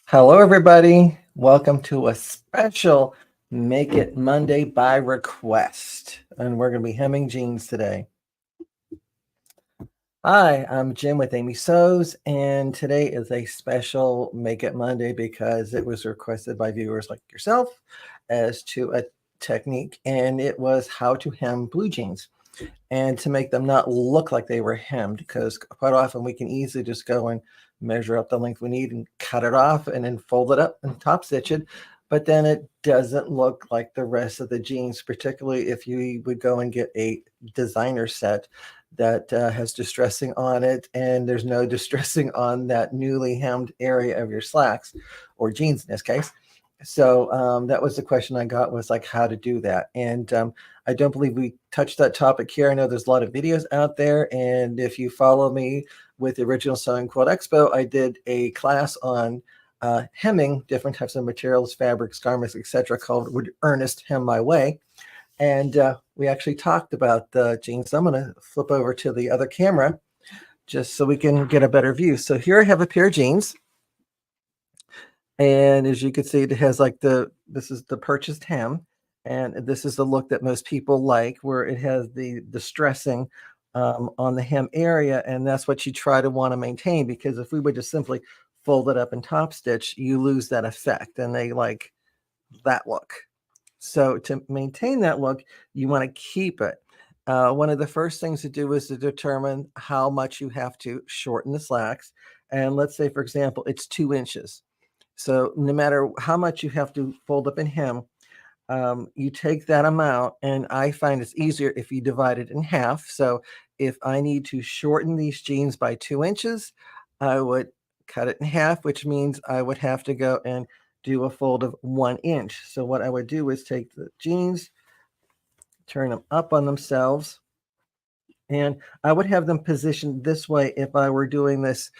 Hello, everybody. Welcome to a special Make It Monday by request. And we're going to be hemming jeans today. Hi, I'm Jim with Amy Sews, and today is a special Make It Monday because it was requested by viewers like yourself as to a technique, and it was how to hem blue jeans and to make them not look like they were hemmed, because quite often we can easily just go and measure up the length we need and cut it off and then fold it up and top stitch it. But then it doesn't look like the rest of the jeans, particularly if you would go and get a designer set that has distressing on it and there's no distressing on that newly hemmed area of your slacks or jeans in this case. So that was the question I got, was like how to do that. And I don't believe we touched that topic here. I know there's a lot of videos out there, and if you follow me with the Original Sewing Quilt Expo, I did a class on hemming different types of materials, fabrics, garments, etc., called Would Ernest Hem My Way? And we actually talked about the jeans. So I'm going to flip over to the other camera just so we can get a better view. So here I have a pair of jeans. And as you can see, it has like this is the purchased hem. And this is the look that most people like, where it has the distressing on the hem area. And that's what you try to want to maintain, because if we would just simply fold it up and top stitch, you lose that effect. And they like that look. So to maintain that look, you want to keep it. One of the first things to do is to determine how much you have to shorten the slacks. And let's say, for example, it's 2 inches. So no matter how much you have to fold up and hem, you take that amount, and I find it's easier if you divide it in half. So if I need to shorten these jeans by 2 inches, I would cut it in half, which means I would have to go and do a fold of 1 inch. So what I would do is take the jeans, turn them up on themselves, and I would have them positioned this way if I were doing this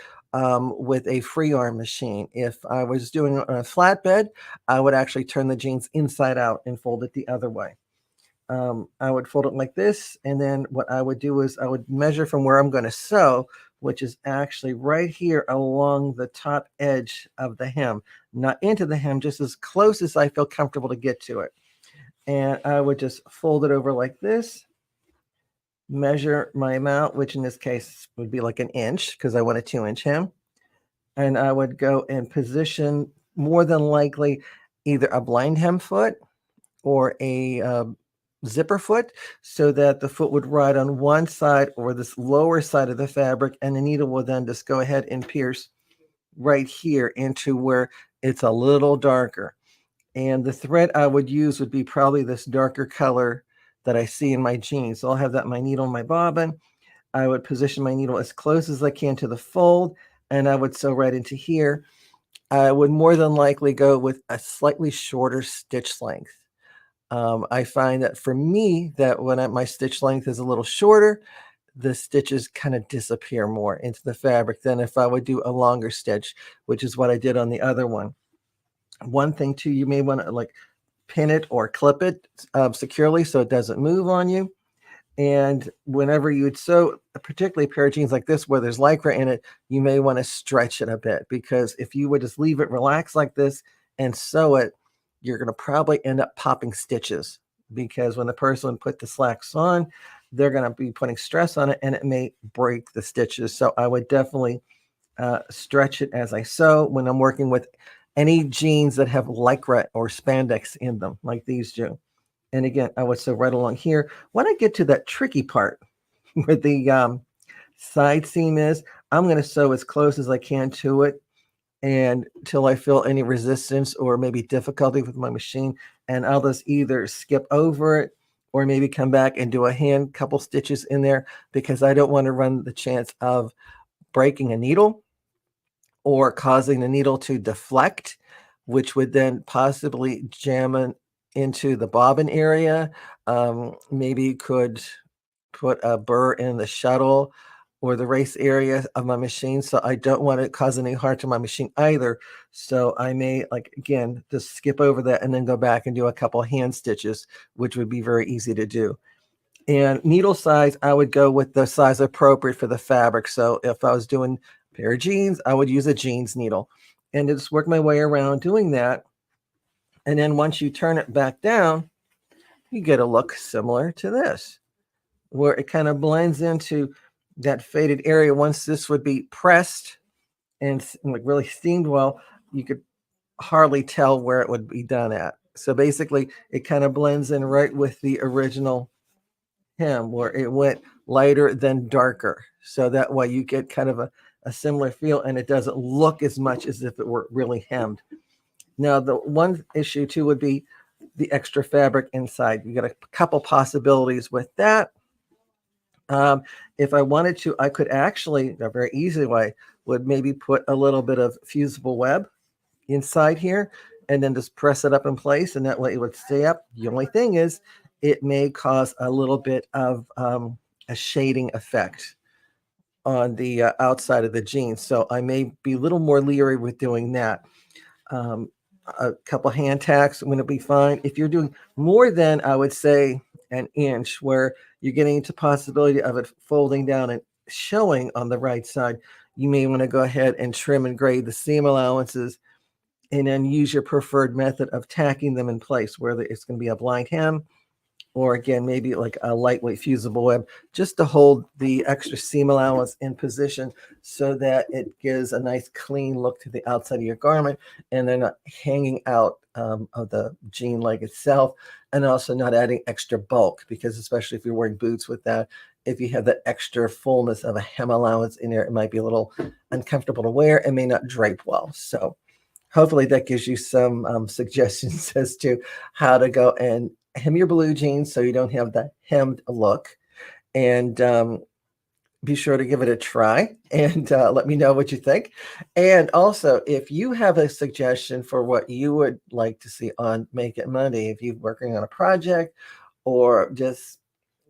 with a free arm machine. If I was doing it on a flatbed, I would actually turn the jeans inside out and fold it the other way. I would fold it like this, and then what I would do is I would measure from where I'm going to sew, which is actually right here along the top edge of the hem, not into the hem, just as close as I feel comfortable to get to it. And I would just fold it over like this, measure my amount, which in this case would be like 1 inch because I want a 2 inch hem. And I would go and position, more than likely, either a blind hem foot or a zipper foot, so that the foot would ride on one side or this lower side of the fabric, and the needle will then just go ahead and pierce right here into where it's a little darker. And the thread I would use would be probably this darker color that I see in my jeans. So I'll have that in my needle and my bobbin. I would position my needle as close as I can to the fold, and I would sew right into here. I would more than likely go with a slightly shorter stitch length. I find that for me, that when my stitch length is a little shorter, the stitches kind of disappear more into the fabric than if I would do a longer stitch, which is what I did on the other one. One thing too, you may want to like pin it or clip it securely so it doesn't move on you. And whenever you would sew, particularly a pair of jeans like this where there's lycra in it, you may want to stretch it a bit, because if you would just leave it relaxed like this and sew it, you're going to probably end up popping stitches, because when the person put the slacks on, they're going to be putting stress on it and it may break the stitches. So I would definitely stretch it as I sew when I'm working with any jeans that have lycra or spandex in them, like these do. And again, I would sew right along here. When I get to that tricky part where the side seam is, I'm going to sew as close as I can to it, and till I feel any resistance or maybe difficulty with my machine, and I'll just either skip over it or maybe come back and do a hand couple stitches in there, because I don't want to run the chance of breaking a needle or causing the needle to deflect, which would then possibly jam into the bobbin area. Maybe could put a burr in the shuttle or the race area of my machine. So I don't want to cause any harm to my machine either. So I may, like, again, just skip over that and then go back and do a couple hand stitches, which would be very easy to do. And needle size, I would go with the size appropriate for the fabric. So if I was doing a pair of jeans, I would use a jeans needle. and just work my way around doing that. And then once you turn it back down, you get a look similar to this, where it kind of blends into that faded area. Once this would be pressed and like really steamed well, you could hardly tell where it would be done at. So basically, it kind of blends in right with the original hem, where it went lighter than darker. So that way you get kind of a similar feel, and it doesn't look as much as if it were really hemmed. Now, the one issue too would be the extra fabric inside. You got a couple possibilities with that. If I wanted to, I could actually, a very easy way, would maybe put a little bit of fusible web inside here and then just press it up in place, and that way it would stay up. The only thing is it may cause a little bit of a shading effect on the outside of the jeans. So I may be a little more leery with doing that. A couple hand tacks going to be fine. If you're doing more than, I would say, an inch, where you're getting into possibility of it folding down and showing on the right side, you may want to go ahead and trim and grade the seam allowances, and then use your preferred method of tacking them in place, whether it's going to be a blind hem or, again, maybe like a lightweight fusible web, just to hold the extra seam allowance in position so that it gives a nice clean look to the outside of your garment, and they're not hanging out of the jean leg itself, and also not adding extra bulk, because especially if you're wearing boots with that, if you have that extra fullness of a hem allowance in there, it might be a little uncomfortable to wear and may not drape well. So hopefully that gives you some suggestions as to how to go and hem your blue jeans so you don't have the hemmed look. And be sure to give it a try and let me know what you think. And also, if you have a suggestion for what you would like to see on Make It Monday, if you're working on a project or just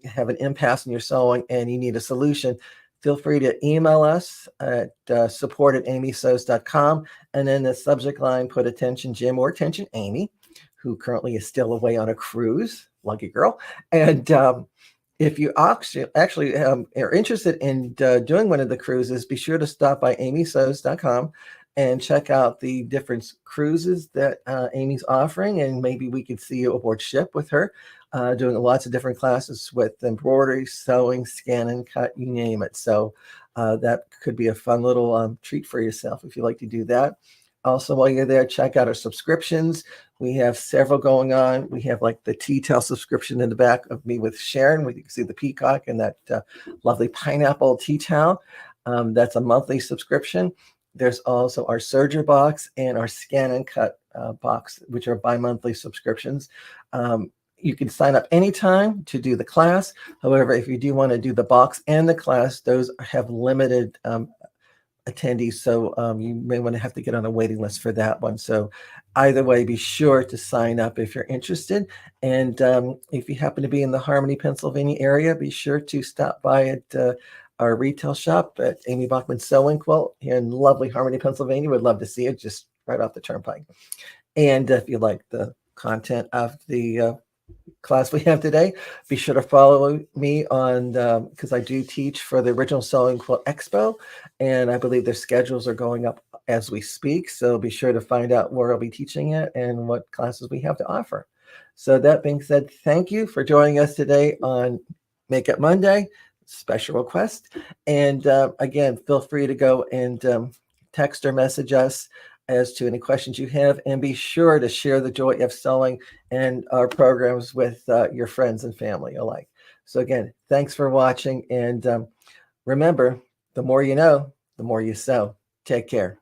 have an impasse in your sewing and you need a solution, feel free to email us at support@amysews.com, and in the subject line, put "Attention Jim" or "Attention Amy," who currently is still away on a cruise. Lucky girl. And if you actually are interested in doing one of the cruises, be sure to stop by amysews.com and check out the different cruises that Amy's offering, and maybe we could see you aboard ship with her, doing lots of different classes with embroidery, sewing, scan and cut, you name it. So that could be a fun little treat for yourself if you like to do that. Also, while you're there, check out our subscriptions. We have several going on. We have like the Tea Towel subscription in the back of me with Sharon, where you can see the peacock and that lovely pineapple tea towel. That's a monthly subscription. There's also our Serger box and our Scan and Cut box, which are bi-monthly subscriptions. You can sign up anytime to do the class. However, if you do want to do the box and the class, those have limited attendees, so you may want to have to get on a waiting list for that one. So either way, be sure to sign up if you're interested. And if you happen to be in the Harmony, Pennsylvania area, be sure to stop by at our retail shop at Amy Bachman Sewing Quilt here in lovely Harmony, Pennsylvania. We'd love to see it, just right off the turnpike. And if you like the content of the class we have today, be sure to follow me on, because I do teach for the Original Sewing Quilt Expo, and I believe their schedules are going up as we speak. So be sure to find out where I'll be teaching it and what classes we have to offer. So that being said, thank you for joining us today on Make It Monday, special request. And again, feel free to go and text or message us as to any questions you have, and be sure to share the joy of sewing and our programs with your friends and family alike. So again, thanks for watching, and remember, the more you know, the more you sew. Take care.